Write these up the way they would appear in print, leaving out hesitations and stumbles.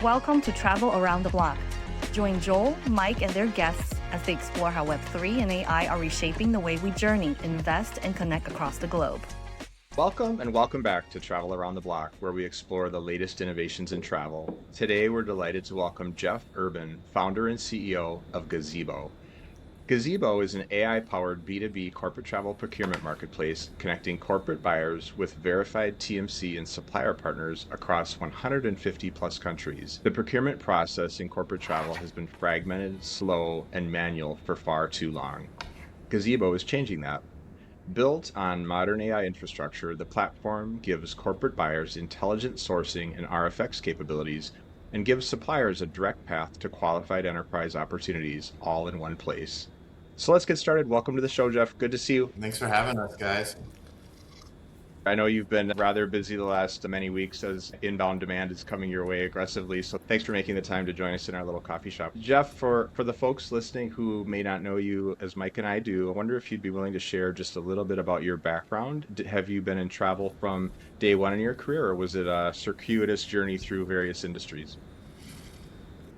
Welcome to Travel Around the Block. Join Joel, Mike, and their guests as they explore how Web3 and AI are reshaping the way we journey, invest, and connect across the globe. Welcome and welcome back to Travel Around the Block, where we explore the latest innovations in travel. Today, we're delighted to welcome Jeff Urban, founder and CEO of Gazzebo. Gazzebo is an AI-powered B2B corporate travel procurement marketplace connecting corporate buyers with verified TMC and supplier partners across 150 plus countries. The procurement process in corporate travel has been fragmented, slow, and manual for far too long. Gazzebo is changing that. Built on modern AI infrastructure, the platform gives corporate buyers intelligent sourcing and RFX capabilities and gives suppliers a direct path to qualified enterprise opportunities all in one place. So let's get started. Welcome to the show, Jeff. Good to see you. Thanks for having us, guys. I know you've been rather busy the last many weeks as inbound demand is coming your way aggressively. So thanks for making the time to join us in our little coffee shop. Jeff, for the folks listening who may not know you as Mike and I do, I wonder if you'd be willing to share just a little bit about your background. Have you been in travel from day one in your career, or was it a circuitous journey through various industries?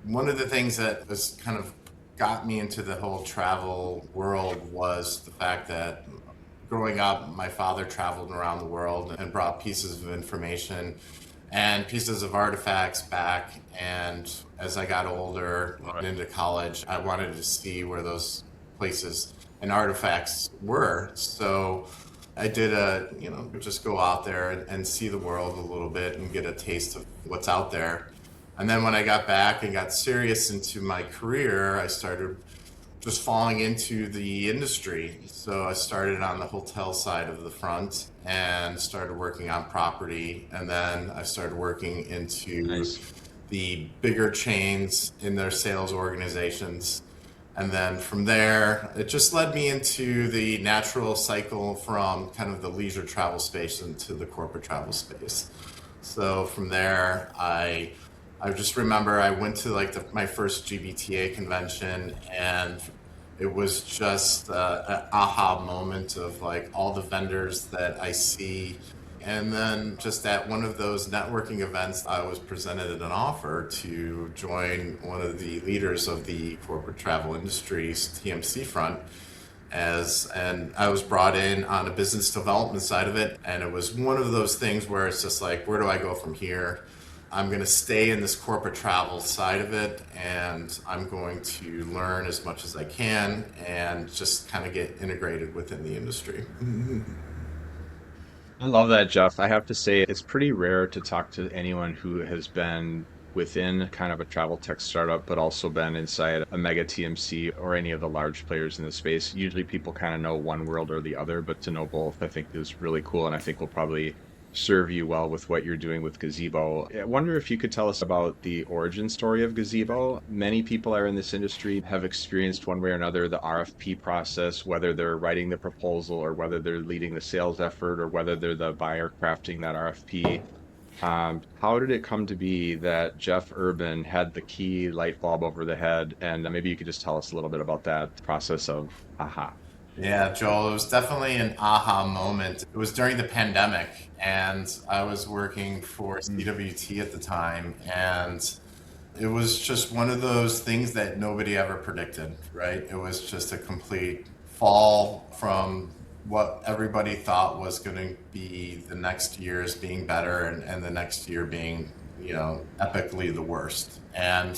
One of the things that has kind of got me into the whole travel world was the fact that growing up, my father traveled around the world and brought pieces of information and pieces of artifacts back. And as I got older and into college, I wanted to see where those places and artifacts were. So I did just go out there and see the world a little bit and get a taste of what's out there. And then when I got back and got serious into my career, I started just falling into the industry. So I started on the hotel side of the front and started working on property. And then I started working into the bigger chains in their sales organizations. And then from there, it just led me into the natural cycle from kind of the leisure travel space into the corporate travel space. So from there, I just remember I went to my first GBTA convention, and it was just an aha moment of like all the vendors that I see. And then just at one of those networking events, I was presented an offer to join one of the leaders of the corporate travel industry's TMC front. And I was brought in on a business development side of it. And it was one of those things where it's just like, where do I go from here? I'm going to stay in this corporate travel side of it, and I'm going to learn as much as I can and just kind of get integrated within the industry. I love that, Jeff. I have to say, it's pretty rare to talk to anyone who has been within kind of a travel tech startup, but also been inside a mega TMC or any of the large players in the space. Usually people kind of know one world or the other, but to know both, I think is really cool. And I think will probably serve you well with what you're doing with Gazzebo. I wonder if you could tell us about the origin story of Gazzebo. Many people are in this industry have experienced one way or another the RFP process, whether they're writing the proposal or whether they're leading the sales effort or whether they're the buyer crafting that RFP. How did it come to be that Jeff Urban had the key light bulb over the head? And maybe you could just tell us a little bit about that process of aha. Yeah, Joel, it was definitely an aha moment. It was during the pandemic, and I was working for CWT at the time, and it was just one of those things that nobody ever predicted, right? It was just a complete fall from what everybody thought was going to be the next year's being better and the next year being, epically the worst. And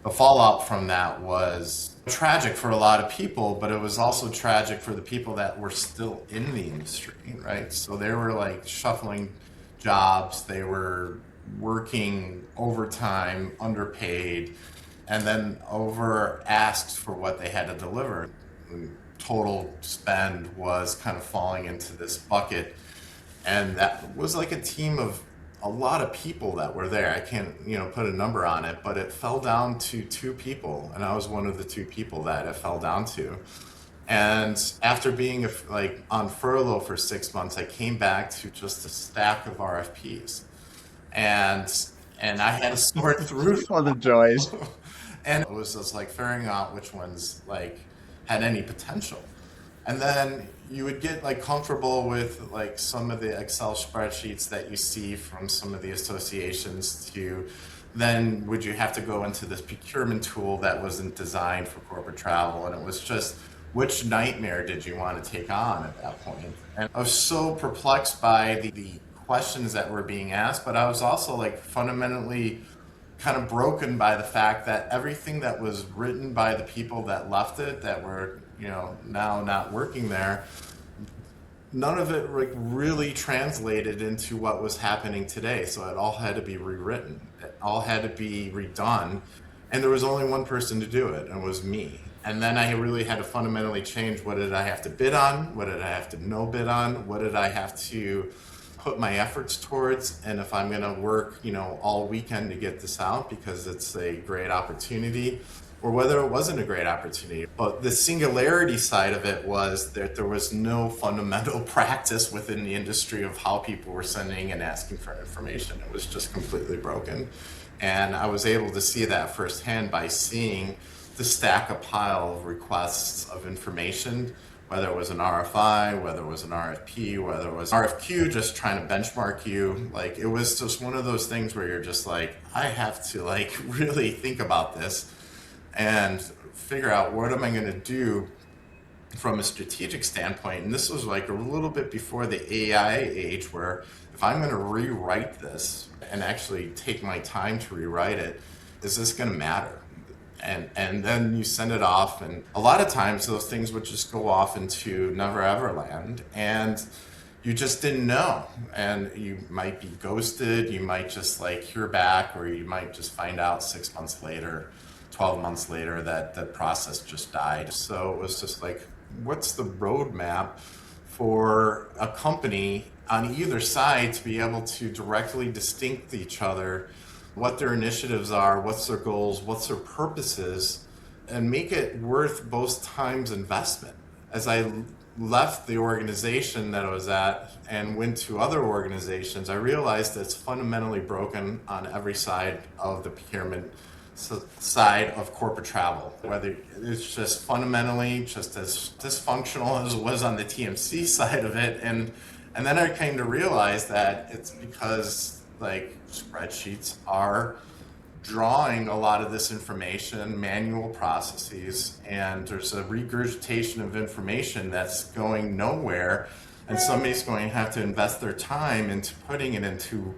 the fallout from that was tragic for a lot of people, but it was also tragic for the people that were still in the industry, right? So they were like shuffling jobs, they were working overtime, underpaid, and then over asked for what they had to deliver. Total spend was kind of falling into this bucket. And that was like a team of a lot of people that were there. I can't, put a number on it, but it fell down to 2 people. And I was one of the 2 people that it fell down to. And after being on furlough for 6 months, I came back to just a stack of RFPs. And I had to sort through all the joys. And it was just figuring out which ones had any potential. And then you would get comfortable with some of the Excel spreadsheets that you see from some of the associations to then would you have to go into this procurement tool that wasn't designed for corporate travel? And it was just, which nightmare did you want to take on at that point? And I was so perplexed by the questions that were being asked, but I was also like fundamentally kind of broken by the fact that everything that was written by the people that left it, that were, now not working there, none of it really translated into what was happening today. So it all had to be rewritten. It all had to be redone. And there was only one person to do it, and it was me. And then I really had to fundamentally change, what did I have to bid on? What did I have to no bid on? What did I have to put my efforts towards? And if I'm going to work, all weekend to get this out because it's a great opportunity, or whether it wasn't a great opportunity. But the singularity side of it was that there was no fundamental practice within the industry of how people were sending and asking for information. It was just completely broken. And I was able to see that firsthand by seeing the stack a pile of requests of information, whether it was an RFI, whether it was an RFP, whether it was RFQ, just trying to benchmark you. Like, it was just one of those things where you're just like, I have to really think about this and figure out what am I going to do from a strategic standpoint. And this was like a little bit before the AI age, where if I'm going to rewrite this and actually take my time to rewrite it, is this going to matter? And then you send it off, and a lot of times those things would just go off into never ever land, and you just didn't know. And you might be ghosted, you might just hear back, or you might just find out 6 months later, 12 months later, that the process just died. So it was just like, what's the roadmap for a company on either side to be able to directly distinct each other, what their initiatives are, what's their goals, what's their purposes, and make it worth both time's investment. As I left the organization that I was at and went to other organizations, I realized that it's fundamentally broken on every side of the procurement side of corporate travel. Whether it's just fundamentally just as dysfunctional as it was on the TMC side of it, and then I came to realize that it's because spreadsheets are drawing a lot of this information, manual processes, and there's a regurgitation of information that's going nowhere, and somebody's going to have to invest their time into putting it into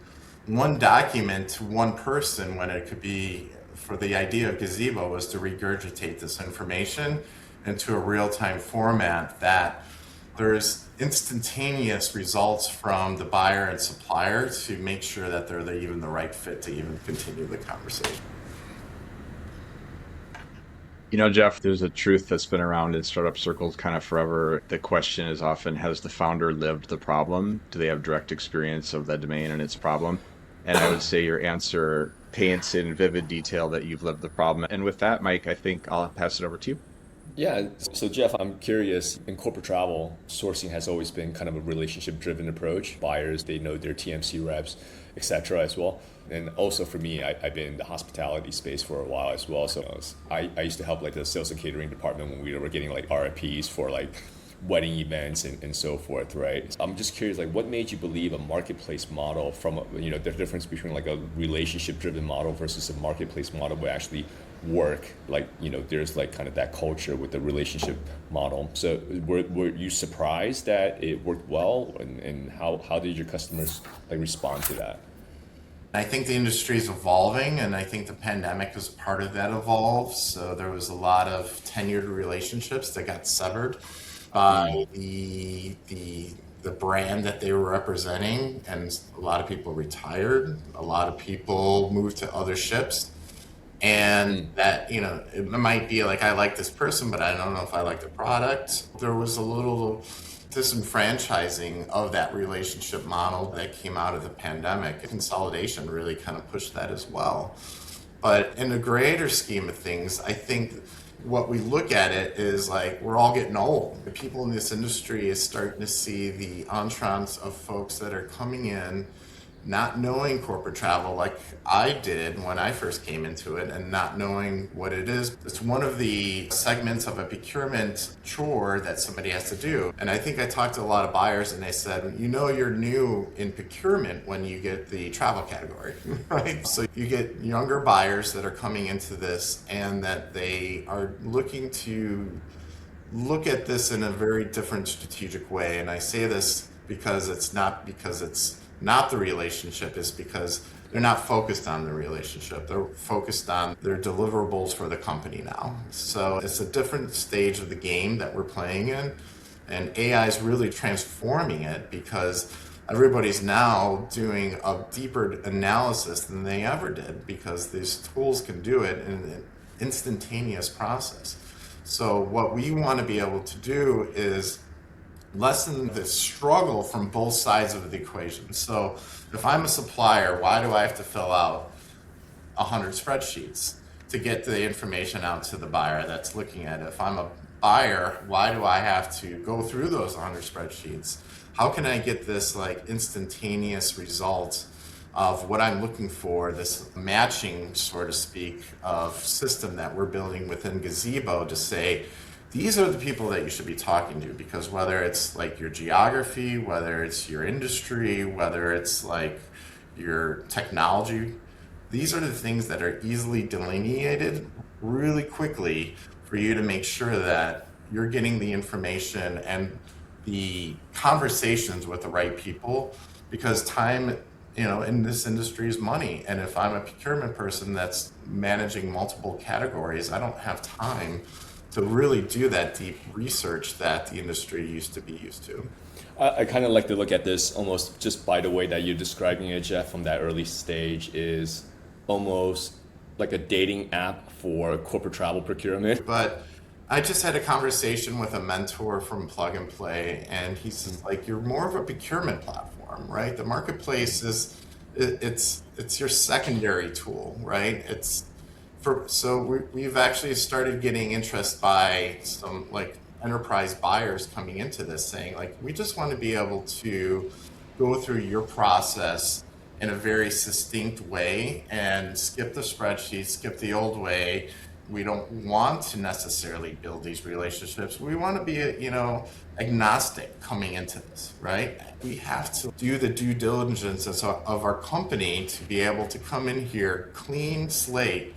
one document to one person, when it could be, for the idea of Gazzebo, was to regurgitate this information into a real-time format that there's instantaneous results from the buyer and supplier to make sure that they're even the right fit to even continue the conversation. Jeff, there's a truth that's been around in startup circles kind of forever. The question is often, has the founder lived the problem? Do they have direct experience of the domain and its problem? And I would say your answer paints in vivid detail that you've lived the problem. And with that, Mike, I think I'll pass it over to you. Yeah, so Jeff, I'm curious, in corporate travel, sourcing has always been kind of a relationship-driven approach. Buyers, they know their TMC reps, et cetera, as well. And also for me, I've been in the hospitality space for a while as well. So I used to help the sales and catering department when we were getting RFPs for wedding events and so forth, right? I'm just curious, what made you believe a marketplace model from, the difference between a relationship-driven model versus a marketplace model would actually work? There's kind of that culture with the relationship model. So were you surprised that it worked well, and how did your customers respond to that? I think the industry is evolving, and I think the pandemic was part of that evolve. So there was a lot of tenured relationships that got severed by the brand that they were representing, and a lot of people retired, a lot of people moved to other ships, and that it might be I like this person, but I don't know if I like the product. There was a little disenfranchising of that relationship model that came out of the pandemic. Consolidation really kind of pushed that as well. But in the greater scheme of things, I think what we look at it is we're all getting old. The people in this industry is starting to see the entrance of folks that are coming in not knowing corporate travel like I did when I first came into it and not knowing what it is. It's one of the segments of a procurement chore that somebody has to do. And I think I talked to a lot of buyers and they said, you're new in procurement when you get the travel category, right? So you get younger buyers that are coming into this and that they are looking to look at this in a very different strategic way. And I say this because it's not the relationship, is because they're not focused on the relationship. They're focused on their deliverables for the company now. So it's a different stage of the game that we're playing in. And AI is really transforming it because everybody's now doing a deeper analysis than they ever did because these tools can do it in an instantaneous process. So what we want to be able to do is lessen the struggle from both sides of the equation. So if I'm a supplier, why do I have to fill out 100 spreadsheets to get the information out to the buyer that's looking at it? If I'm a buyer, why do I have to go through those 100 spreadsheets? How can I get this like instantaneous result of what I'm looking for, this matching, so to speak, of system that we're building within Gazzebo to say, these are the people that you should be talking to, because whether it's like your geography, whether it's your industry, whether it's like your technology, these are the things that are easily delineated really quickly for you to make sure that you're getting the information and the conversations with the right people, because time, in this industry is money. And if I'm a procurement person that's managing multiple categories, I don't have time to really do that deep research that the industry used to be used to. I kind of like to look at this almost just by the way that you're describing it, Jeff, from that early stage is almost like a dating app for corporate travel procurement. But I just had a conversation with a mentor from Plug and Play, and he says, like, you're more of a procurement platform, right? The marketplace it's your secondary tool, right? We've actually started getting interest by some like enterprise buyers coming into this saying, like, we just want to be able to go through your process in a very succinct way and skip the spreadsheet, skip the old way. We don't want to necessarily build these relationships. We want to be, agnostic coming into this, right? We have to do the due diligence of our company to be able to come in here, clean slate,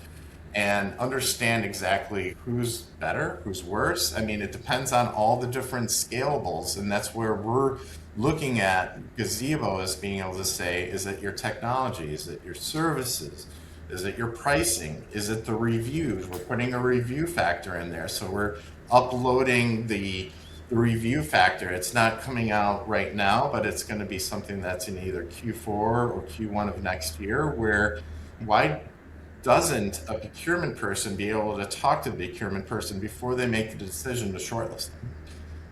and understand exactly who's better, who's worse. I mean, it depends on all the different scalables, and that's where we're looking at Gazzebo as being able to say, is it your technology? Is it your services? Is it your pricing? Is it the reviews? We're putting a review factor in there. So we're uploading the review factor. It's not coming out right now, but it's going to be something that's in either Q4 or Q1 of next year, where why doesn't a procurement person be able to talk to the procurement person before they make the decision to shortlist them?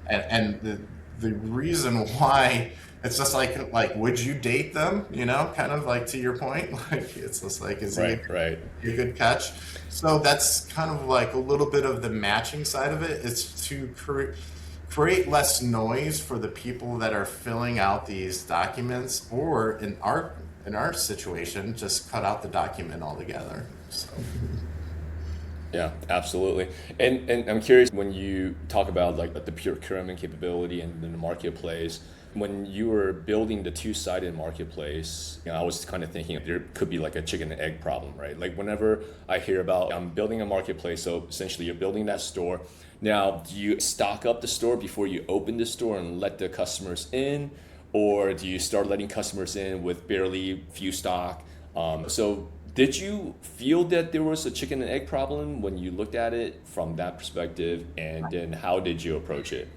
And the reason why, it's just like, would you date them? Kind of like to your point, like it's just like, is he a good catch? So that's kind of like a little bit of the matching side of it. It's to create less noise for the people that are filling out these documents, or in our situation, just cut out the document altogether. So. Yeah, absolutely. And I'm curious, when you talk about like the procurement capability and the marketplace, when you were building the two-sided marketplace, I was kind of thinking there could be like a chicken and egg problem, right? Like whenever I hear about I'm building a marketplace, so essentially you're building that store. Now, do you stock up the store before you open the store and let the customers in? Or do you start letting customers in with barely few stock? So did you feel that there was a chicken and egg problem when you looked at it from that perspective? And then how did you approach it?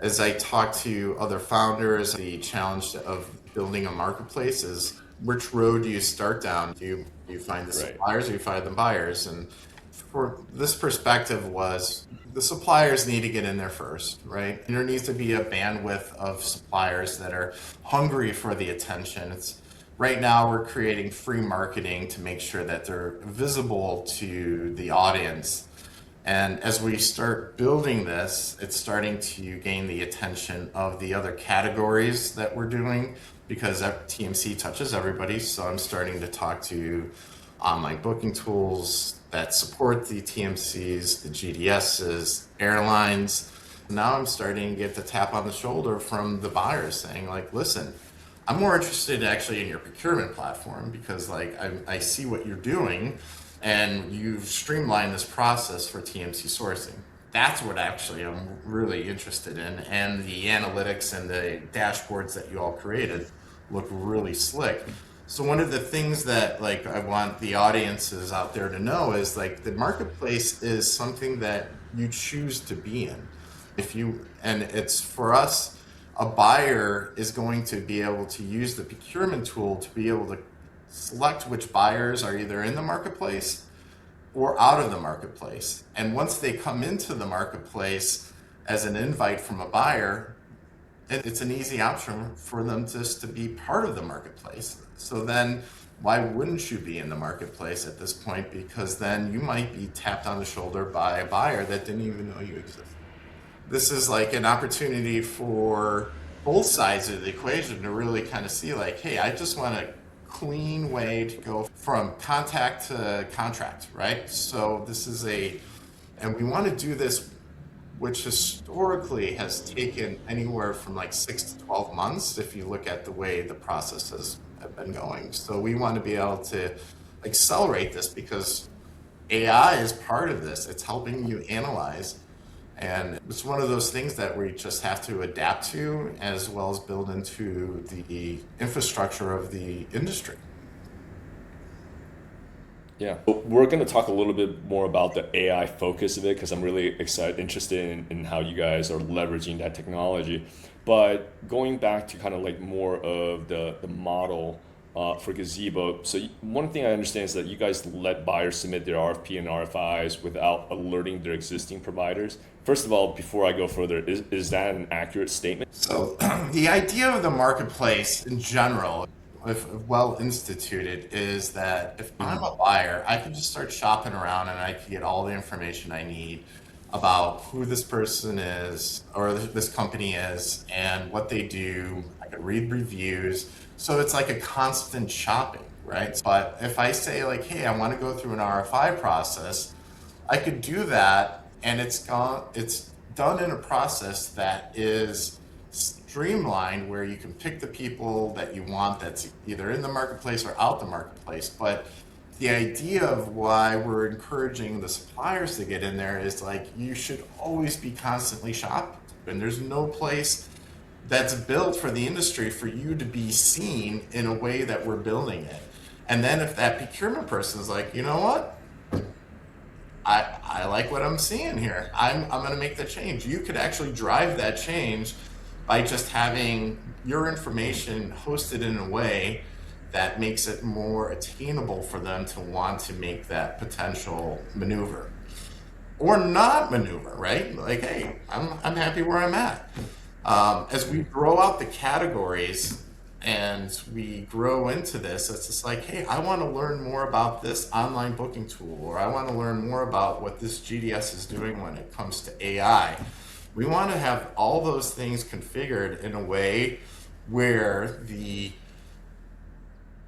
As I talk to other founders, the challenge of building a marketplace is, which road do you start down? Do you find the suppliers or you find the buyers? And for this perspective was, the suppliers need to get in there first, right? And there needs to be a bandwidth of suppliers that are hungry for the attention. Right now we're creating free marketing to make sure that they're visible to the audience. And as we start building this, it's starting to gain the attention of the other categories that we're doing, because TMC touches everybody. So I'm starting to talk to online booking tools that support the TMCs, the GDSs, airlines. Now I'm starting to get the tap on the shoulder from the buyers saying like, listen, I'm more interested actually in your procurement platform because like I see what you're doing and you've streamlined this process for TMC sourcing. That's what actually I'm really interested in. And the analytics and the dashboards that you all created look really slick. So one of the things that like I want the audiences out there to know is like the marketplace is something that you choose to be in. And it's for us, a buyer is going to be able to use the procurement tool to be able to select which buyers are either in the marketplace or out of the marketplace. And once they come into the marketplace as an invite from a buyer, it's an easy option for them just to be part of the marketplace. So then why wouldn't you be in the marketplace at this point? Because then you might be tapped on the shoulder by a buyer that didn't even know you existed. This is like an opportunity for both sides of the equation to really kind of see like, hey, I just want a clean way to go from contact to contract, right? So this is and we want to do this, which historically has taken anywhere from like 6 to 12 months if you look at the way the processes have been going. So we want to be able to accelerate this because AI is part of this. It's helping you analyze. And it's one of those things that we just have to adapt to as well as build into the infrastructure of the industry. Yeah, we're going to talk a little bit more about the AI focus of it because I'm really interested in how you guys are leveraging that technology. But going back to kind of like more of the model for Gazzebo. So one thing I understand is that you guys let buyers submit their RFP and RFIs without alerting their existing providers. First of all, before I go further, is that an accurate statement? So the idea of the marketplace in general, if well instituted, is that if I'm a buyer, I can just start shopping around and I can get all the information I need about who this person is or this company is and what they do. I can read reviews. So it's like a constant shopping, right? But if I say like, hey, I want to go through an RFI process, I could do that and it's done in a process that is streamlined where you can pick the people that you want that's either in the marketplace or out the marketplace. But the idea of why we're encouraging the suppliers to get in there is like you should always be constantly shopping. And there's no place that's built for the industry for you to be seen in a way that we're building it. And then if that procurement person is like, you know what? I like what I'm seeing here. I'm going to make the change. You could actually drive that change by just having your information hosted in a way that makes it more attainable for them to want to make that potential maneuver or not maneuver, right? Like, hey, I'm happy where I'm at. As we grow out the categories and we grow into this, it's just like, hey, I want to learn more about this online booking tool, or I want to learn more about what this GDS is doing when it comes to AI. We want to have all those things configured in a way where the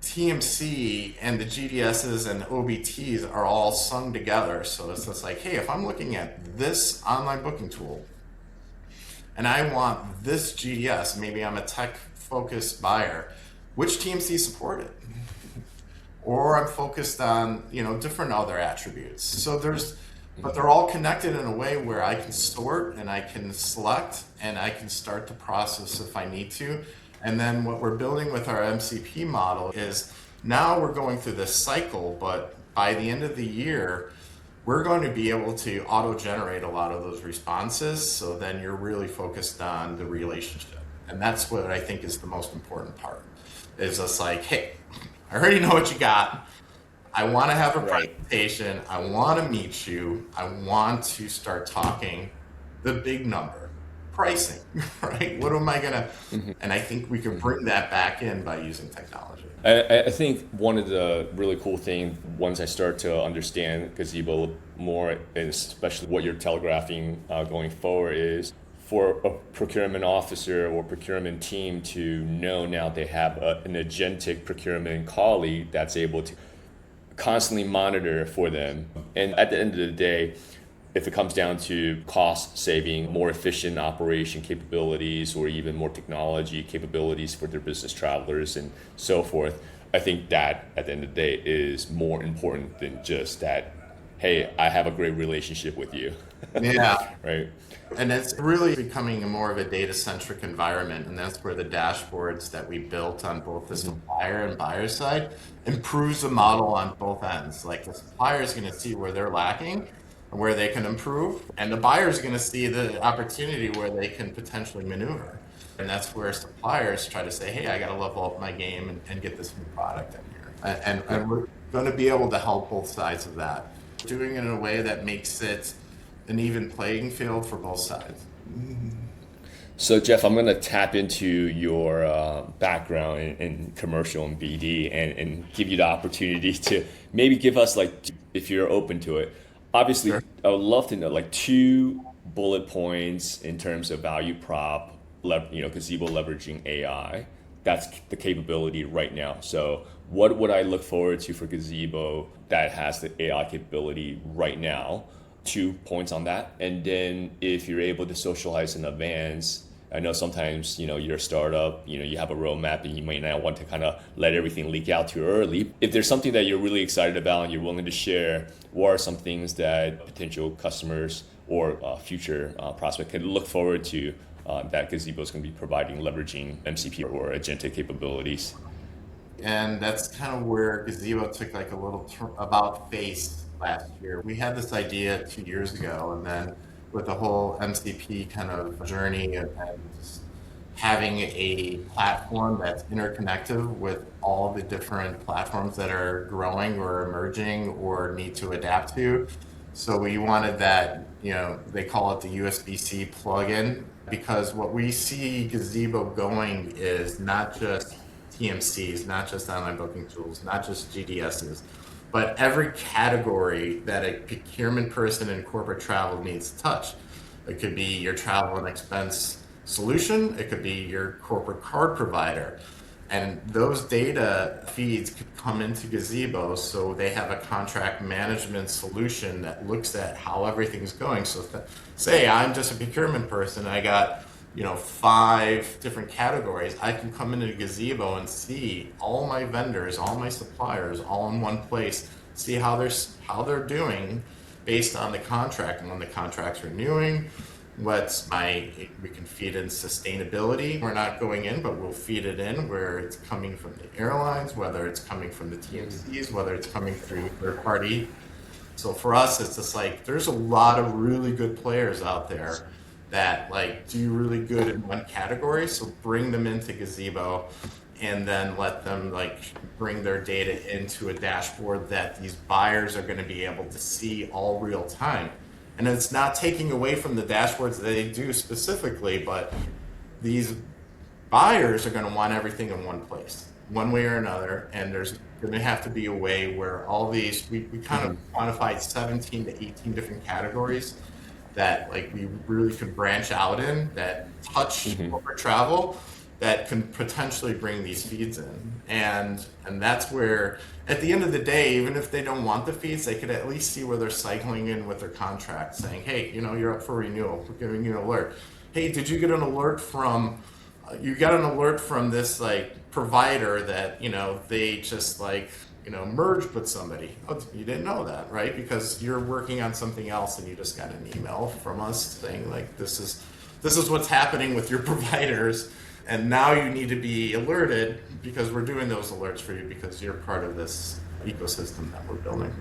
TMC and the GDSs and OBTs are all sung together. So it's just like, hey, if I'm looking at this online booking tool and I want this GDS, maybe I'm a tech-focused buyer, which TMC support it? Or I'm focused on, different other attributes. So but they're all connected in a way where I can sort and I can select and I can start the process if I need to. And then what we're building with our MCP model is now we're going through this cycle, but by the end of the year, we're going to be able to auto-generate a lot of those responses. So then you're really focused on the relationship. And that's what I think is the most important part. Is just like, hey, I already know what you got. I want to have a presentation. I want to meet you. I want to start talking the big number, pricing, right? What am I going to, and I think we can bring that back in by using technology. I think one of the really cool things, once I start to understand Gazzebo more, and especially what you're telegraphing going forward, is for a procurement officer or procurement team to know now they have an agentic procurement colleague that's able to constantly monitor for them. And at the end of the day, if it comes down to cost saving, more efficient operation capabilities, or even more technology capabilities for their business travelers and so forth, I think that at the end of the day is more important than just that, hey, I have a great relationship with you. Yeah. Right. And it's really becoming more of a data-centric environment, and that's where the dashboards that we built on both the supplier and buyer side improves the model on both ends. Like the supplier is going to see where they're lacking and where they can improve, and the buyer is going to see the opportunity where they can potentially maneuver. And that's where suppliers try to say, hey, I got to level up my game and get this new product in here. And we're going to be able to help both sides of that, doing it in a way that makes it an even playing field for both sides. So Jeff, I'm going to tap into your background in commercial and BD and give you the opportunity to maybe give us, like, if you're open to it. Obviously, sure. I would love to know like 2 bullet points in terms of value prop, Gazzebo leveraging AI. That's the capability right now. So what would I look forward to for Gazzebo that has the AI capability right now? 2 points on that. And then if you're able to socialize in advance, I know sometimes, you're a startup, you have a roadmap and you may not want to kind of let everything leak out too early. If there's something that you're really excited about and you're willing to share, what are some things that potential customers or future prospect can look forward to that Gazzebo is going to be providing, leveraging MCP or agentic capabilities? And that's kind of where Gazzebo took like a little about face last year. We had this idea 2 years ago, and then with the whole MCP kind of journey and just having a platform that's interconnected with all the different platforms that are growing or emerging or need to adapt to. So we wanted that, they call it the USB-C plugin, because what we see Gazzebo going is not just TMCs, not just online booking tools, not just GDSs, but every category that a procurement person in corporate travel needs to touch. It could be your travel and expense solution. It could be your corporate card provider. And those data feeds could come into Gazzebo, so they have a contract management solution that looks at how everything's going. So say I'm just a procurement person, I got 5 different categories. I can come into Gazzebo and see all my vendors, all my suppliers, all in one place, see how they're doing based on the contract and when the contract's renewing. We can feed in sustainability. We're not going in, but we'll feed it in where it's coming from the airlines, whether it's coming from the TMCs, whether it's coming through third party. So for us, it's just like, there's a lot of really good players out there that do really good in one category. So bring them into Gazzebo and then let them bring their data into a dashboard that these buyers are going to be able to see all real time. And it's not taking away from the dashboards that they do specifically, but these buyers are going to want everything in one place, one way or another. And there's going to have to be a way where all these, we kind of quantified 17 to 18 different categories that we really could branch out in that touch corporate travel that can potentially bring these feeds in. And that's where, at the end of the day, even if they don't want the feeds, they could at least see where they're cycling in with their contract, saying, hey, you're up for renewal. We're giving you an alert. Hey, did you get an alert from, this provider that, they just merged with somebody? Oh, you didn't know that, right? Because you're working on something else and you just got an email from us saying this is what's happening with your providers. And now you need to be alerted because we're doing those alerts for you because you're part of this ecosystem that we're building.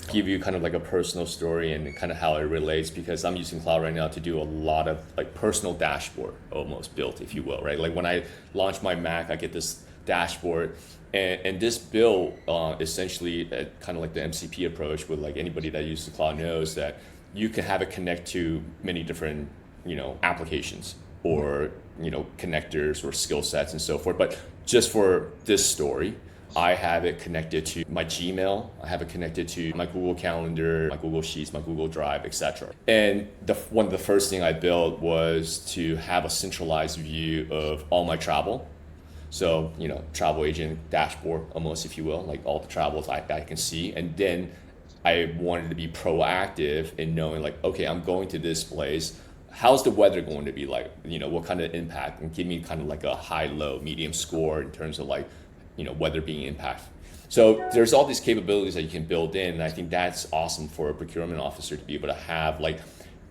Give you kind of a personal story and kind of how it relates, because I'm using cloud right now to do a lot of personal dashboard almost built, if you will, right? When I launch my Mac, I get this dashboard, and this build essentially kind of the MCP approach with anybody that uses the cloud knows that you can have it connect to many different applications or connectors or skill sets and so forth. But just for this story, I have it connected to my Gmail. I have it connected to my Google Calendar, my Google Sheets, my Google Drive, etc. And one of the first thing I built was to have a centralized view of all my travel. So, travel agent dashboard, almost, if you will, like all the travels I can see. And then I wanted to be proactive in knowing like, okay, I'm going to this place. How's the weather going to be like? What kind of impact? And give me kind of like a high, low, medium score in terms of like, weather being impact. So there's all these capabilities that you can build in. And I think that's awesome for a procurement officer to be able to have like,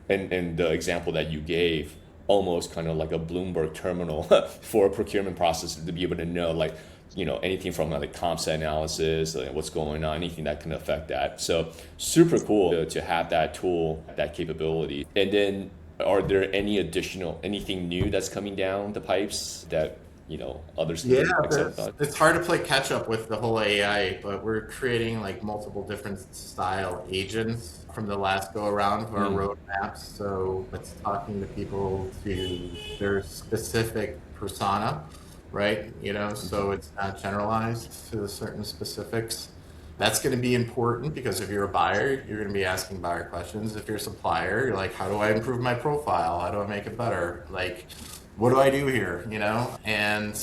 and the example that you gave, almost kind of like a Bloomberg terminal for a procurement process to be able to know like, anything from like comp set analysis, like what's going on, anything that can affect that. So super cool to have that tool, that capability. And then are there anything new that's coming down the pipes that, others can accept on? It's hard to play catch up with the whole AI, but we're creating like multiple different style agents from the last go around of our roadmaps. So it's talking to people to their specific persona, right? So it's not generalized to certain specifics. That's going to be important because if you're a buyer, you're going to be asking buyer questions. If you're a supplier, you're like, how do I improve my profile? How do I make it better? Like, what do I do here? And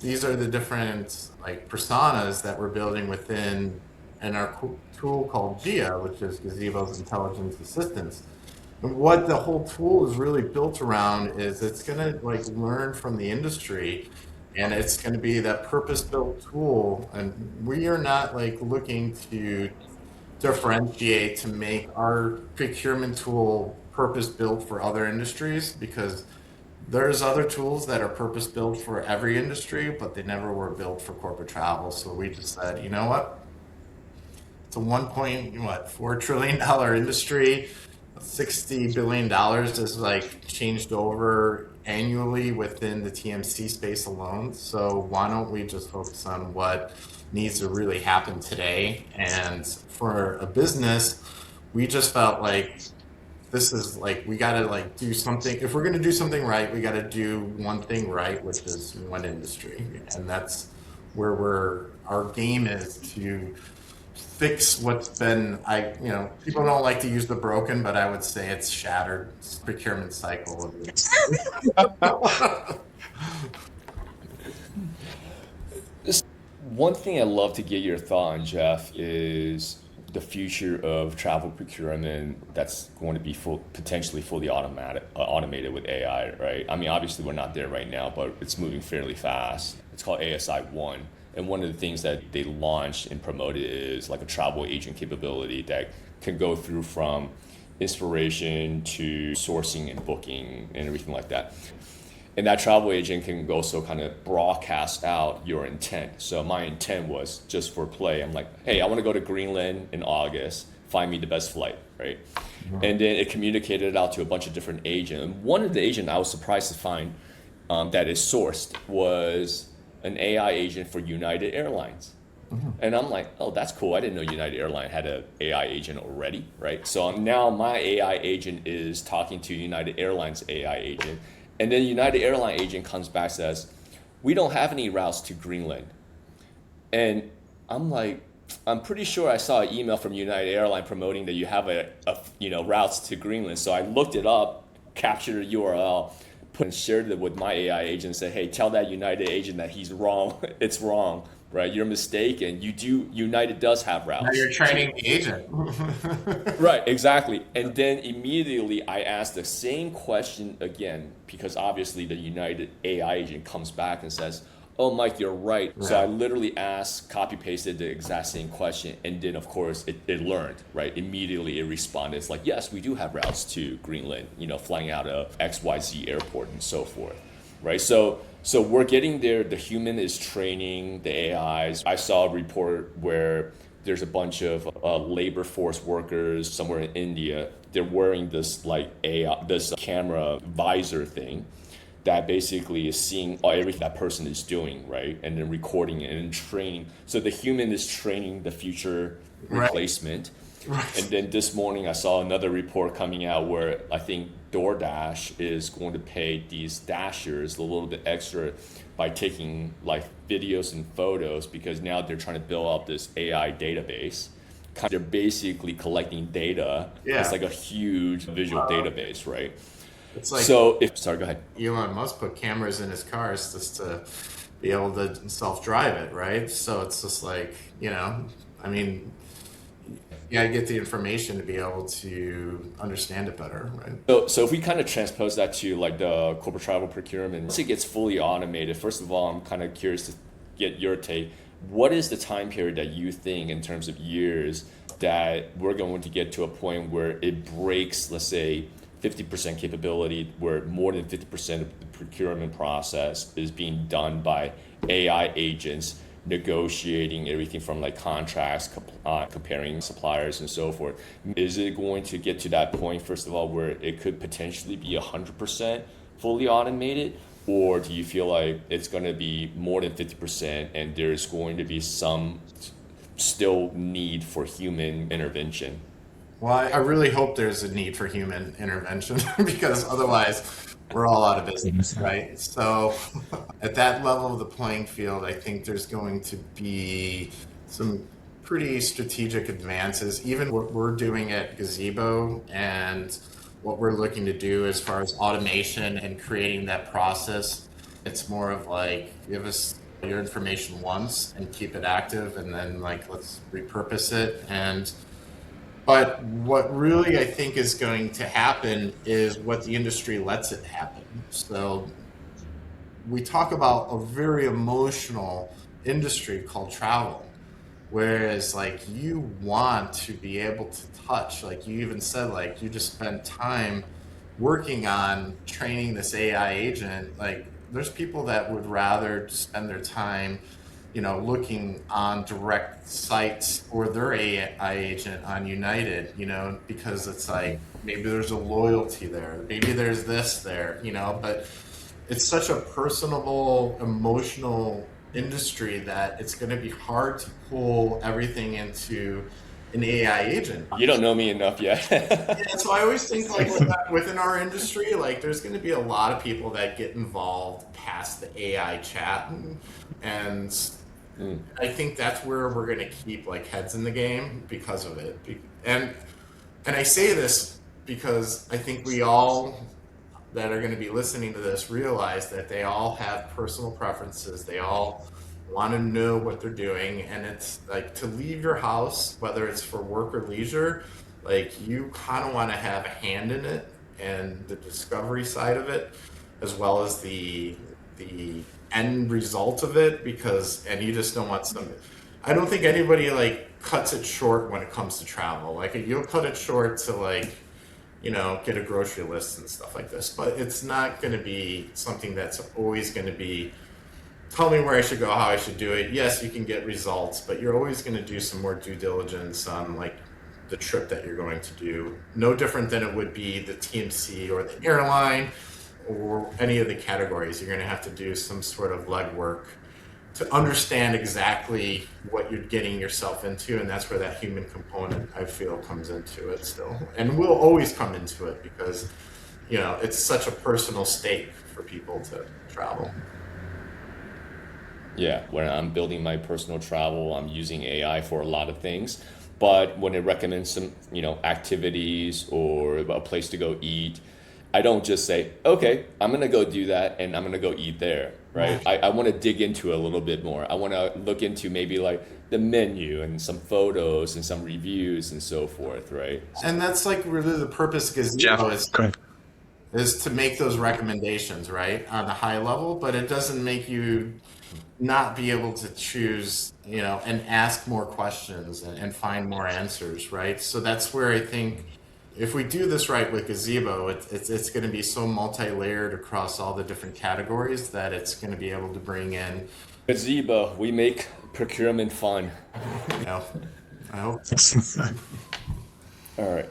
these are the different like personas that we're building within in our tool called GIA, which is Gazzebo's intelligence assistants. And what the whole tool is really built around is it's going to like learn from the industry, and it's going to be that purpose-built tool. And we are not like looking to differentiate to make our procurement tool purpose-built for other industries, because there's other tools that are purpose-built for every industry, but they never were built for corporate travel. So we just said, you know what? It's a $1.4 trillion industry. $60 billion is like changed over annually within the TMC space alone. So why don't we just focus on what needs to really happen today? And for a business, we just felt like this is like, we got to like do something. If we're going to do something right, we got to do one thing right, which is one industry. And that's where our game is to fix what's been, people don't like to use the broken, but I would say it's shattered procurement cycle. One thing I'd love to get your thought on, Jeff, is the future of travel procurement that's going to be potentially fully automated with AI, right? I mean, obviously we're not there right now, but it's moving fairly fast. It's called ASI-1. And one of the things that they launched and promoted is like a travel agent capability that can go through from inspiration to sourcing and booking and everything like that. And that travel agent can also kind of broadcast out your intent. So my intent was just for play. I'm like, hey, I want to go to Greenland in August. Find me the best flight, right? Mm-hmm. And then it communicated it out to a bunch of different agents. And one of the agents I was surprised to find that is sourced was an AI agent for United Airlines. Mm-hmm. And I'm like, oh, that's cool. I didn't know United Airlines had an AI agent already, right? So now my AI agent is talking to United Airlines AI agent. And then United Airlines agent comes back and says, we don't have any routes to Greenland. And I'm like, I'm pretty sure I saw an email from United Airlines promoting that you have routes to Greenland. So I looked it up, captured the URL, and shared it with my AI agent and said, hey, tell that United agent that he's wrong. It's wrong, right? You're mistaken. United does have routes. Now you're training the agent. Right, exactly. And then immediately I asked the same question again, because obviously the United AI agent comes back and says, oh, Mike, you're right. Yeah. So I literally copy pasted the exact same question. And then of course it learned, right? Immediately it responded. It's like, yes, we do have routes to Greenland, flying out of XYZ airport and so forth, right? So we're getting there. The human is training the AIs. I saw a report where there's a bunch of labor force workers somewhere in India. They're wearing this this camera visor thing that basically is seeing everything that person is doing, right? And then recording it and training. So the human is training the future replacement. Right. And then this morning I saw another report coming out where I think DoorDash is going to pay these dashers a little bit extra by taking like videos and photos, because now they're trying to build up this AI database. They're basically collecting data. Yeah. It's like a huge visual database, right? It's like, Sorry, go ahead. Elon Musk put cameras in his cars just to be able to self-drive it, right? So it's just like, I mean, you gotta get the information to be able to understand it better, right? So if we kind of transpose that to like the corporate travel procurement, once it gets fully automated, first of all, I'm kind of curious to get your take. What is the time period that you think, in terms of years, that we're going to get to a point where it breaks, let's say, 50% capability, where more than 50% of the procurement process is being done by AI agents, negotiating everything from like contracts, comparing suppliers and so forth? Is it going to get to that point, first of all, where it could potentially be 100% fully automated? Or do you feel like it's going to be more than 50% and there's going to be some still need for human intervention? Well, I really hope there's a need for human intervention because otherwise we're all out of business, right? So at that level of the playing field, I think there's going to be some pretty strategic advances. Even what we're doing at Gazzebo and what we're looking to do as far as automation and creating that process, it's more of like, give us your information once and keep it active, and then like, let's repurpose it. But what really I think is going to happen is what the industry lets it happen. So we talk about a very emotional industry called travel, whereas like you want to be able to touch, like you even said, like you just spent time working on training this AI agent. Like there's people that would rather spend their time looking on direct sites or their AI agent on United, because it's like, maybe there's a loyalty there, maybe there's this there, but it's such a personable, emotional industry that it's going to be hard to pull everything into an AI agent. You don't know me enough yet. Yeah, so I always think like within our industry, like there's going to be a lot of people that get involved past the AI chat, and I think that's where we're going to keep like heads in the game because of it. And I say this because I think we all that are going to be listening to this realize that they all have personal preferences. They all want to know what they're doing, and it's like, to leave your house, whether it's for work or leisure, like you kind of want to have a hand in it and the discovery side of it, as well as the end result of it, and you just don't want some. I don't think anybody like cuts it short when it comes to travel. Like you'll cut it short to like, get a grocery list and stuff like this, but it's not going to be something that's always going to be, tell me where I should go, how I should do it. Yes, you can get results, but you're always going to do some more due diligence on like the trip that you're going to do. No different than it would be the TMC or the airline or any of the categories. You're going to have to do some sort of legwork to understand exactly what you're getting yourself into, and that's where that human component, I feel, comes into it still, and will always come into it, because it's such a personal stake for people to travel. Yeah, when I'm building my personal travel, I'm using AI for a lot of things, but when it recommends some activities or a place to go eat, I don't just say, okay, I'm going to go do that and I'm going to go eat there, right? I want to dig into it a little bit more. I want to look into maybe like the menu and some photos and some reviews and so forth, right? And that's like really the purpose of Gazzebo is to make those recommendations, right, on the high level, but it doesn't make you not be able to choose, and ask more questions and find more answers, right? So that's where I think, if we do this right with Gazzebo, it's going to be so multi-layered across all the different categories that it's going to be able to bring in. Gazzebo, we make procurement fun. I hope. All right.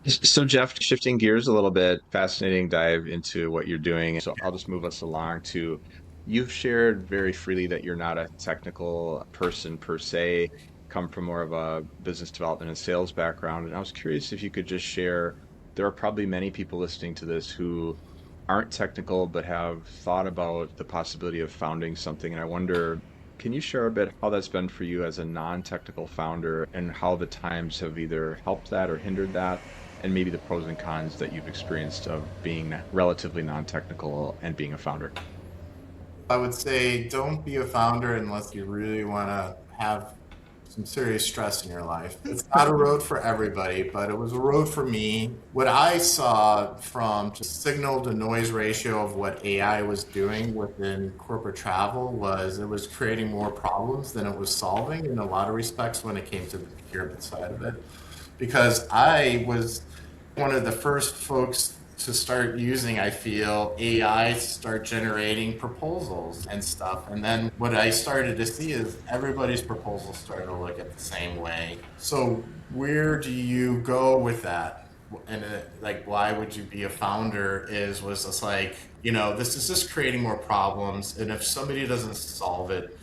So Jeff, shifting gears a little bit, fascinating dive into what you're doing. So I'll just move us along to, you've shared very freely that you're not a technical person per se, come from more of a business development and sales background. And I was curious if you could just share there are probably many people listening to this who aren't technical but have thought about the possibility of founding something. And I wonder, can you share a bit how that's been for you as a non-technical founder and how the times have either helped that or hindered that, and maybe the pros and cons that you've experienced of being relatively non-technical and being a founder? I would say don't be a founder unless you really want to have some serious stress in your life. It's not a road for everybody, but it was a road for me. What I saw from just signal to noise ratio of what AI was doing within corporate travel was it was creating more problems than it was solving in a lot of respects when it came to the procurement side of it. Because I was one of the first folks to start using, I feel, AI to start generating proposals and stuff. And then what I started to see is everybody's proposals started to look at the same way. So where do you go with that? And like, why would you be a founder was just like, this is just creating more problems. And if somebody doesn't solve it,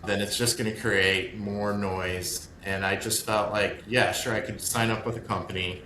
then it's just going to create more noise. And I just felt like, yeah, sure, I could sign up with a company.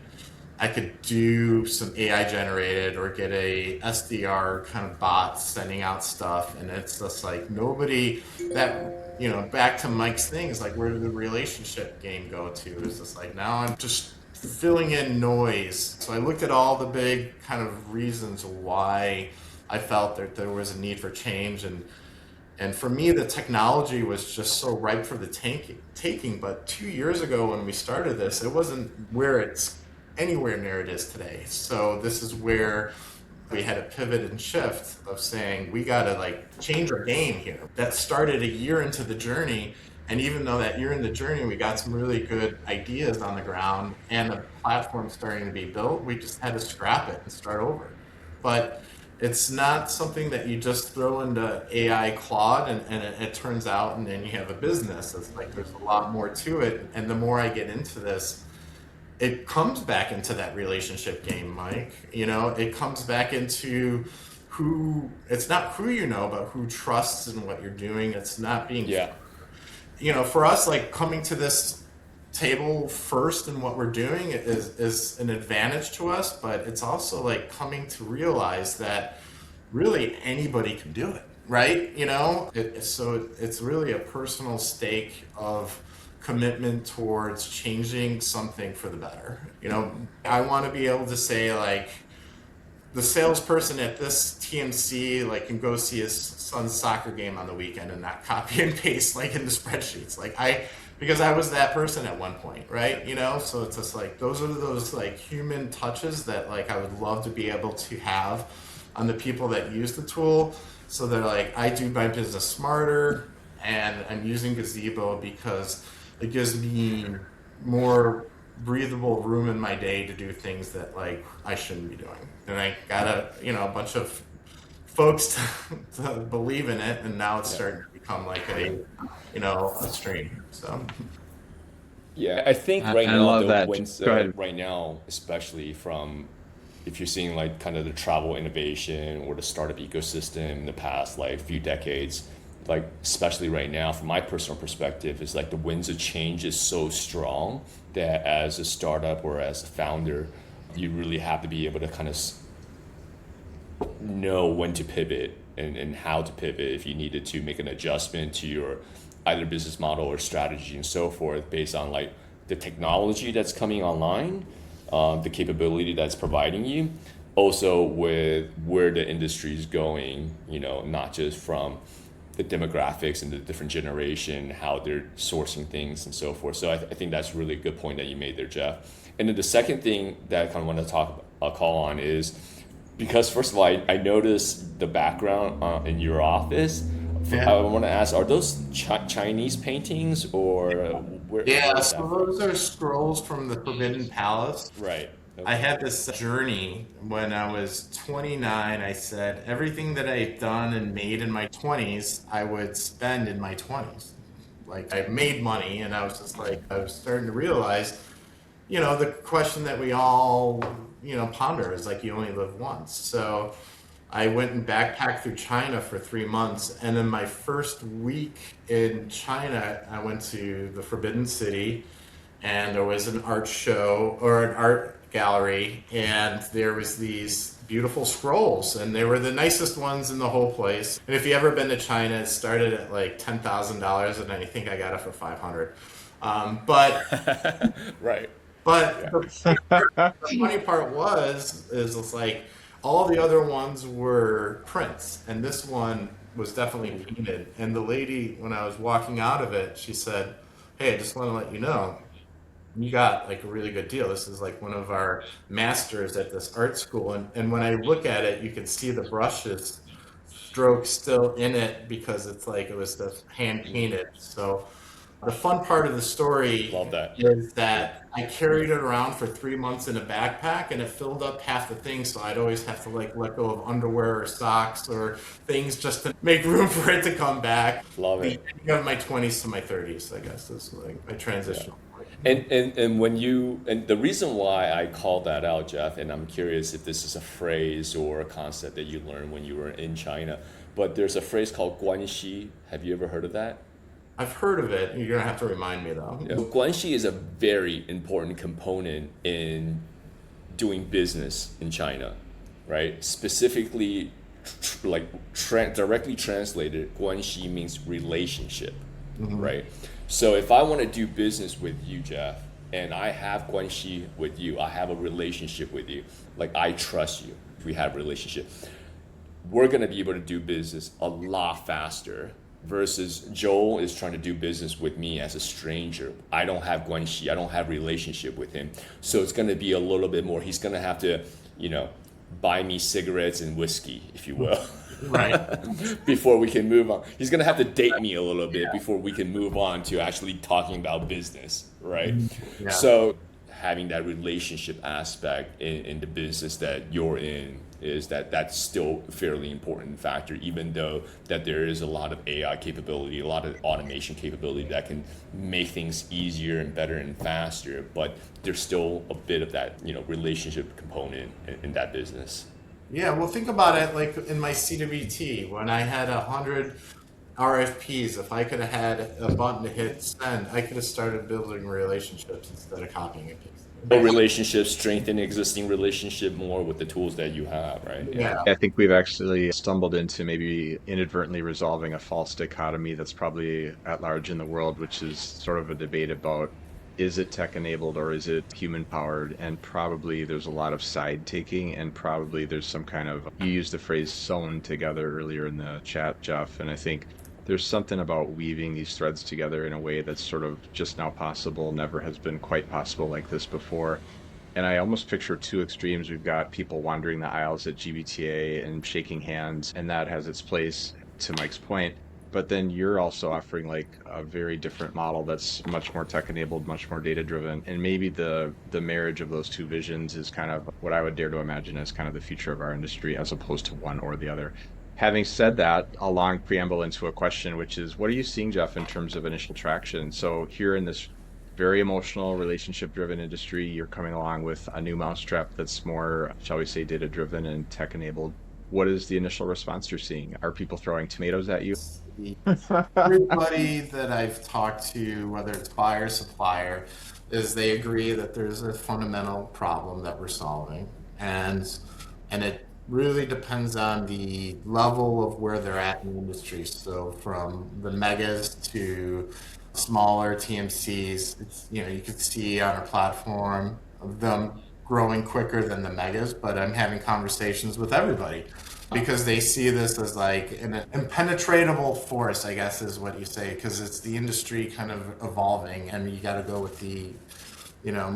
I could do some AI generated or get a SDR kind of bot sending out stuff. And it's just like nobody that, back to Mike's thing is like, where did the relationship game go to? It's just like, now I'm just filling in noise. So I looked at all the big kind of reasons why I felt that there was a need for change. And for me, the technology was just so ripe for the taking. But 2 years ago when we started this, it wasn't where it's anywhere near it is today. So this is where we had a pivot and shift of saying, we got to change our game here. That started a year into the journey. And even though that year in the journey, we got some really good ideas on the ground and the platform starting to be built, we just had to scrap it and start over. But it's not something that you just throw into AI Claude and it turns out and then you have a business. It's like there's a lot more to it. And the more I get into this, it comes back into that relationship game, Mike. It comes back into it's not who but who trusts in what you're doing. It's not being, for us, coming to this table first in what we're doing is an advantage to us, but it's also coming to realize that really anybody can do it, right? So it's really a personal stake of commitment towards changing something for the better. I want to be able to say the salesperson at this TMC can go see his son's soccer game on the weekend and not copy and paste in the spreadsheets. Because I was that person at one point, right? So it's just those are those human touches that I would love to be able to have on the people that use the tool, so that I do my business smarter, and I'm using Gazzebo because it gives me more breathable room in my day to do things that I shouldn't be doing. And I got a bunch of folks to believe in it, and now it's starting to become a stream. So yeah, I think right I now love the that. wins Go ahead. right now, especially from if you're seeing kind of the travel innovation or the startup ecosystem in the past few decades, especially right now, from my personal perspective, is the winds of change is so strong that as a startup or as a founder, you really have to be able to kind of know when to pivot and how to pivot if you needed to make an adjustment to your either business model or strategy and so forth based on the technology that's coming online, the capability that's providing you, also with where the industry is going, not just from the demographics and the different generation, how they're sourcing things and so forth. So I think that's really a good point that you made there, Jeff. And then the second thing that I kind of want to call on is, because first of all, I noticed the background in your office. Yeah. I want to ask, are those Chinese paintings or where? Yeah, where is so that those from? are scrolls from the Forbidden Palace. Right. I Okay. had this journey when I was 29. I said everything that I've done and made in my 20s, I would spend in my 20s. I made money, and I was just I was starting to realize, the question that we all, ponder is you only live once. So I went and backpacked through China for 3 months. And then my first week in China, I went to the Forbidden City. and there was an art show or an art gallery, and there was these beautiful scrolls, and they were the nicest ones in the whole place. And if you ever been to China, it started at like $10,000, and I think I got it for 500. But Right. but the funny part is it's like all the other ones were prints, and this one was definitely painted. And the lady, when I was walking out of it, she said, "Hey, I just want to let you know, you got like a really good deal. This is like one of our masters at this art school." And when I look at it, you can see the brushes strokes still in it because it's like it was the hand painted. So the fun part of the story Love that. is that I carried it around for 3 months in a backpack, and it filled up half the thing. So I'd always have to like let go of underwear or socks or things just to make room for it to come back. Love it. Of my 20s to my 30s, I guess is like my transition. And when you, and the reason why I called that out, Jeff, and I'm curious if this is a phrase or a concept that you learned when you were in China, but there's a phrase called Guanxi. Have you ever heard of that? I've heard of it. You're gonna have to remind me though. Yeah. Guanxi is a very important component in doing business in China, right? Specifically, directly translated, Guanxi means relationship, right? So if I want to do business with you, Jeff, and I have Guanxi with you, I have a relationship with you, like I trust you, we have a relationship, we're going to be able to do business a lot faster versus Joel is trying to do business with me as a stranger. I don't have Guanxi, I don't have relationship with him. So it's going to be a little bit more, he's going to have to, buy me cigarettes and whiskey, if you will. Right. Before we can move on. He's going to have to date me a little bit before we can move on to actually talking about business, right? Yeah. So having that relationship aspect in the business that you're in is that's still a fairly important factor, even though that there is a lot of AI capability, a lot of automation capability that can make things easier and better and faster, but there's still a bit of that, relationship component in that business. Yeah, well, think about it like in my CWT, when I had 100 RFPs, if I could have had a button to hit send, I could have started building relationships instead of copying it. Relationships, strengthen existing relationship more with the tools that you have, right? Yeah. I think we've actually stumbled into maybe inadvertently resolving a false dichotomy that's probably at large in the world, which is sort of a debate about, is it tech enabled or is it human powered? And probably there's a lot of side taking, and probably there's some kind of, you used the phrase sewn together earlier in the chat, Jeff, and I think there's something about weaving these threads together in a way that's sort of just now possible, never has been quite possible like this before. And I almost picture two extremes. We've got people wandering the aisles at GBTA and shaking hands, and that has its place, to Mike's point. But then you're also offering like a very different model that's much more tech enabled, much more data driven. And maybe the marriage of those two visions is kind of what I would dare to imagine as kind of the future of our industry, as opposed to one or the other. Having said that, a long preamble into a question, which is, what are you seeing, Jeff, in terms of initial traction? So here in this very emotional, relationship-driven industry, you're coming along with a new mousetrap that's more, shall we say, data-driven and tech-enabled. What is the initial response you're seeing? Are people throwing tomatoes at you? Everybody that I've talked to, whether it's buyer or supplier, is they agree that there's a fundamental problem that we're solving, and it really depends on the level of where they're at in the industry. So from the megas to smaller TMCs, you can see on our platform of them growing quicker than the megas, but I'm having conversations with everybody because they see this as like an impenetrable force, I guess is what you say, because it's the industry kind of evolving, and you got to go with the,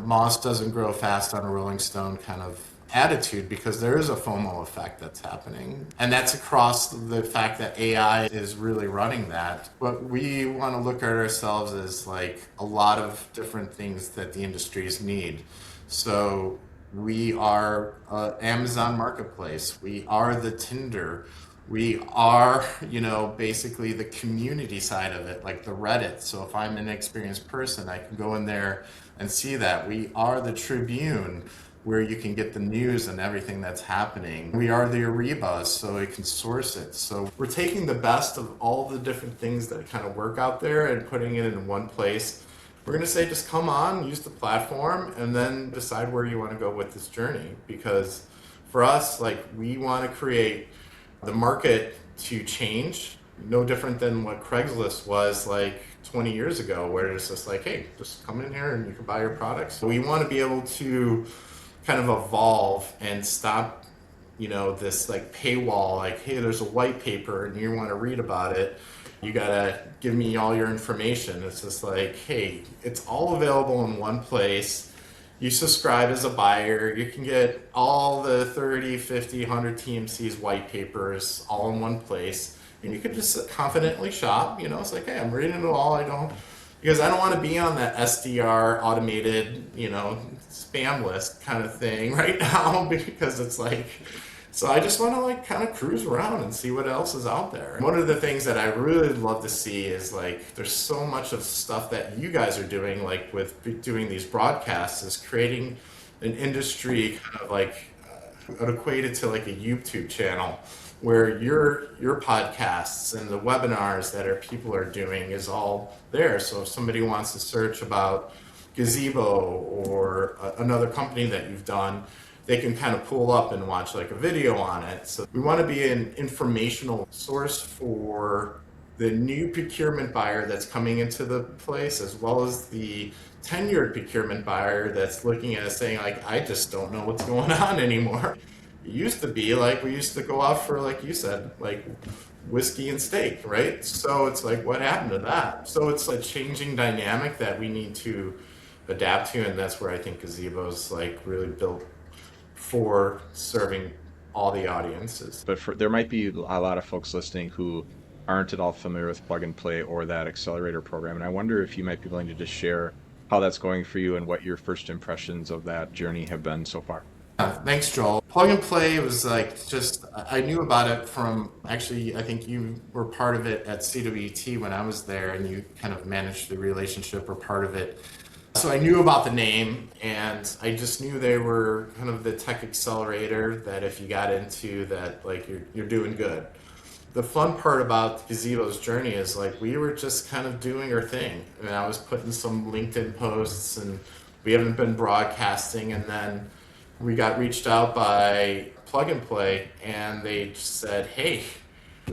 moss doesn't grow fast on a Rolling Stone kind of attitude, because there is a FOMO effect that's happening, and that's across the fact that AI is really running that. But we want to look at ourselves as like a lot of different things that the industries need. So we are Amazon Marketplace, we are the Tinder, we are basically the community side of it, like the Reddit. So if I'm an experienced person, I can go in there and see that. We are the Tribune, where you can get the news and everything that's happening. We are the Ariba, so it can source it. So we're taking the best of all the different things that kind of work out there and putting it in one place we're going to say just come on, use the platform, and then decide where you want to go with this journey. Because for us, like, we want to create the market to change, no different than what Craigslist was like 20 years ago, where it's just like, hey, just come in here and you can buy your products. So we want to be able to kind of evolve and stop, this like paywall, like, hey, there's a white paper and you want to read about it. You got to give me all your information. It's just like, hey, it's all available in one place. You subscribe as a buyer, you can get all the 30, 50, 100 TMCs white papers all in one place. And you can just confidently shop. It's like, hey, I'm reading it all. Because I don't want to be on that SDR automated, spam list kind of thing right now, because it's like, so I just want to like kind of cruise around and see what else is out there. One of the things that I really love to see is like, there's so much of stuff that you guys are doing, like with doing these broadcasts, is creating an industry kind of like equated to like a YouTube channel, where your podcasts and the webinars that people are doing is all there. So if somebody wants to search about Gazzebo or another company that you've done, they can kind of pull up and watch like a video on it. So we want to be an informational source for the new procurement buyer that's coming into the place, as well as the tenured procurement buyer that's looking at us saying like, I just don't know what's going on anymore. It used to be like, we used to go out for, like you said, like whiskey and steak, right? So it's like, what happened to that? So it's a changing dynamic that we need to adapt to. And that's where I think Gazzebo's like really built for serving all the audiences. But there might be a lot of folks listening who aren't at all familiar with Plug and Play or that Accelerator program. And I wonder if you might be willing to just share how that's going for you and what your first impressions of that journey have been so far. Thanks, Joel. Plug and Play was like, just, I knew about it from, actually, I think you were part of it at CWT when I was there, and you kind of managed the relationship or part of it. So I knew about the name, and I just knew they were kind of the tech accelerator that if you got into that, like you're doing good. The fun part about Gazzebo's journey is like, we were just kind of doing our thing. And I was putting some LinkedIn posts, and we haven't been broadcasting, and then we got reached out by Plug and Play, and they just said, hey,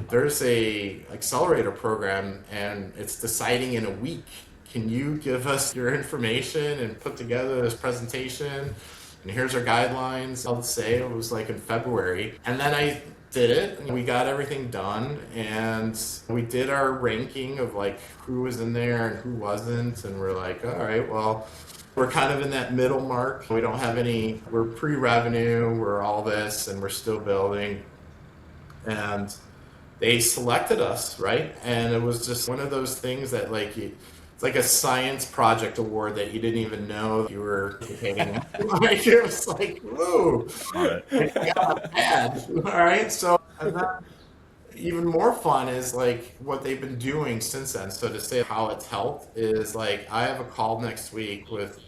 there's a accelerator program and it's deciding in a week. Can you give us your information and put together this presentation? And here's our guidelines. I'll say it was like in February. And then I did it, and we got everything done, and we did our ranking of like who was in there and who wasn't. And we're like, all right, well, we're kind of in that middle mark. We don't have we're pre-revenue, we're all this, and we're still building. And they selected us, right? And it was just one of those things that like, it's like a science project award that you didn't even know you were taking. Like, it was like, whoa, it got bad. All right, so and then even more fun is like what they've been doing since then. So to say how it's helped is like, I have a call next week with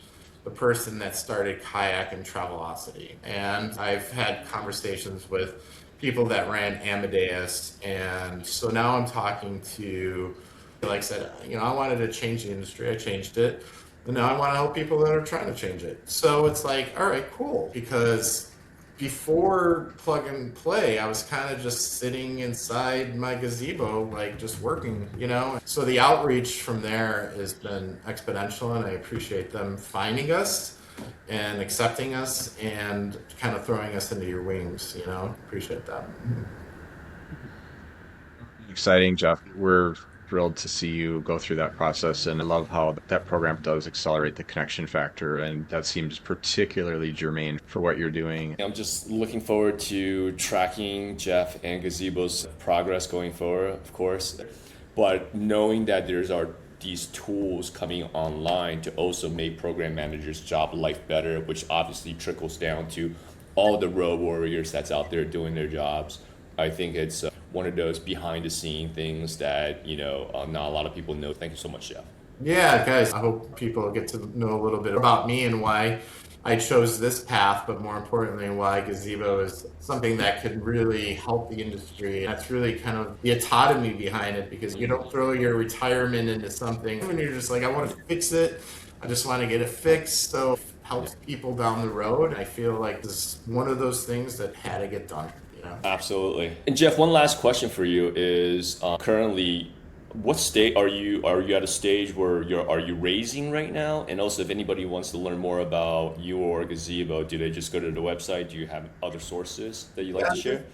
the person that started Kayak and Travelocity, and I've had conversations with people that ran Amadeus, and so now I'm talking to, like I said, I wanted to change the industry, I changed it, and now I want to help people that are trying to change it. So it's like, all right, cool, because before Plug and Play, I was kind of just sitting inside my gazebo, like just working, So the outreach from there has been exponential, and I appreciate them finding us and accepting us and kind of throwing us into your wings, Appreciate that. Exciting, Jeff. We're thrilled to see you go through that process, and I love how that program does accelerate the connection factor, and that seems particularly germane for what you're doing. I'm just looking forward to tracking Jeff and Gazebo's progress going forward, of course, but knowing that these tools coming online to also make program managers' job life better, which obviously trickles down to all the road warriors that's out there doing their jobs. I think it's one of those behind the scene things that, not a lot of people know. Thank you so much, Jeff. Yeah, guys, I hope people get to know a little bit about me and why, I chose this path, but more importantly, why Gazzebo is something that could really help the industry. That's really kind of the autonomy behind it, because you don't throw your retirement into something when you're just like, I want to fix it. I just want to get it fixed so it helps people down the road. I feel like this is one of those things that had to get done. Absolutely. And Jeff, one last question for you is currently, what state are you at a stage where are you raising right now? And also, if anybody wants to learn more about you or Gazzebo, do they just go to the website? Do you have other sources that you'd like to share?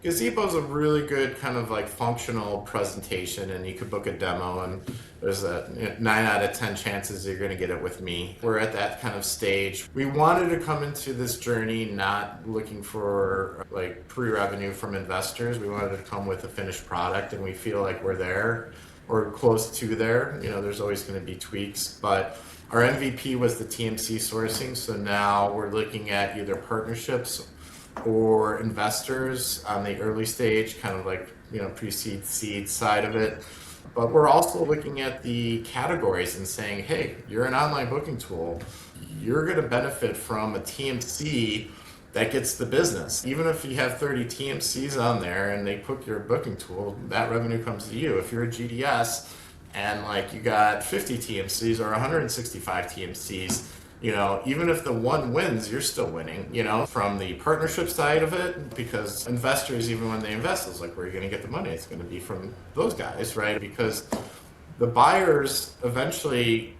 Gazzebo is a really good kind of like functional presentation, and you could book a demo, and there's a 9 out of 10 chances you're going to get it with me. We're at that kind of stage. We wanted to come into this journey not looking for like pre-revenue from investors. We wanted to come with a finished product, and we feel like we're there or close to there. There's always going to be tweaks, but our MVP was the TMC sourcing. So now we're looking at either partnerships or investors on the early stage, kind of like, pre-seed, seed side of it. But we're also looking at the categories and saying, hey, you're an online booking tool. You're going to benefit from a TMC that gets the business. Even if you have 30 TMCs on there and they book your booking tool, that revenue comes to you. If you're a GDS and like you got 50 TMCs or 165 TMCs, even if the one wins, you're still winning, from the partnership side of it, because investors, even when they invest, it's like, where are you going to get the money? It's going to be from those guys, right? Because the buyers eventually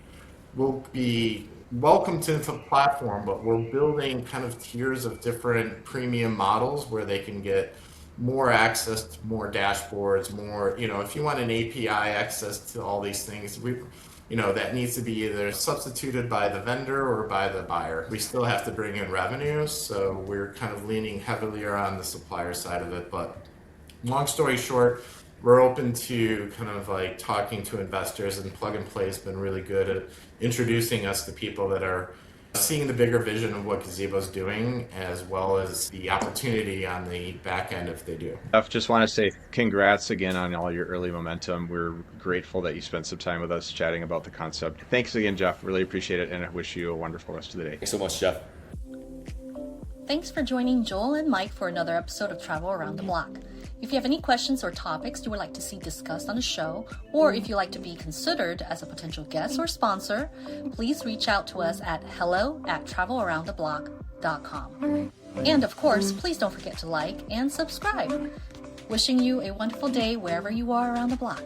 will be welcome to the platform, but we're building kind of tiers of different premium models where they can get more access to more dashboards, more, if you want an API access to all these things, that needs to be either substituted by the vendor or by the buyer. We still have to bring in revenue, so we're kind of leaning heavier on the supplier side of it. But long story short, we're open to kind of like talking to investors, and Plug and Play has been really good at introducing us to people that are seeing the bigger vision of what Gazzebo's doing, as well as the opportunity on the back end if they do. I just want to say congrats again on all your early momentum. We're grateful that you spent some time with us chatting about the concept. Thanks again, Jeff. Really appreciate it, and I wish you a wonderful rest of the day. Thanks so much, Jeff. Thanks for joining Joel and Mike for another episode of Travel Around the Block. If you have any questions or topics you would like to see discussed on the show, or if you'd like to be considered as a potential guest or sponsor, please reach out to us at hello@travelaroundtheblock.com. And of course, please don't forget to like and subscribe. Wishing you a wonderful day wherever you are around the block.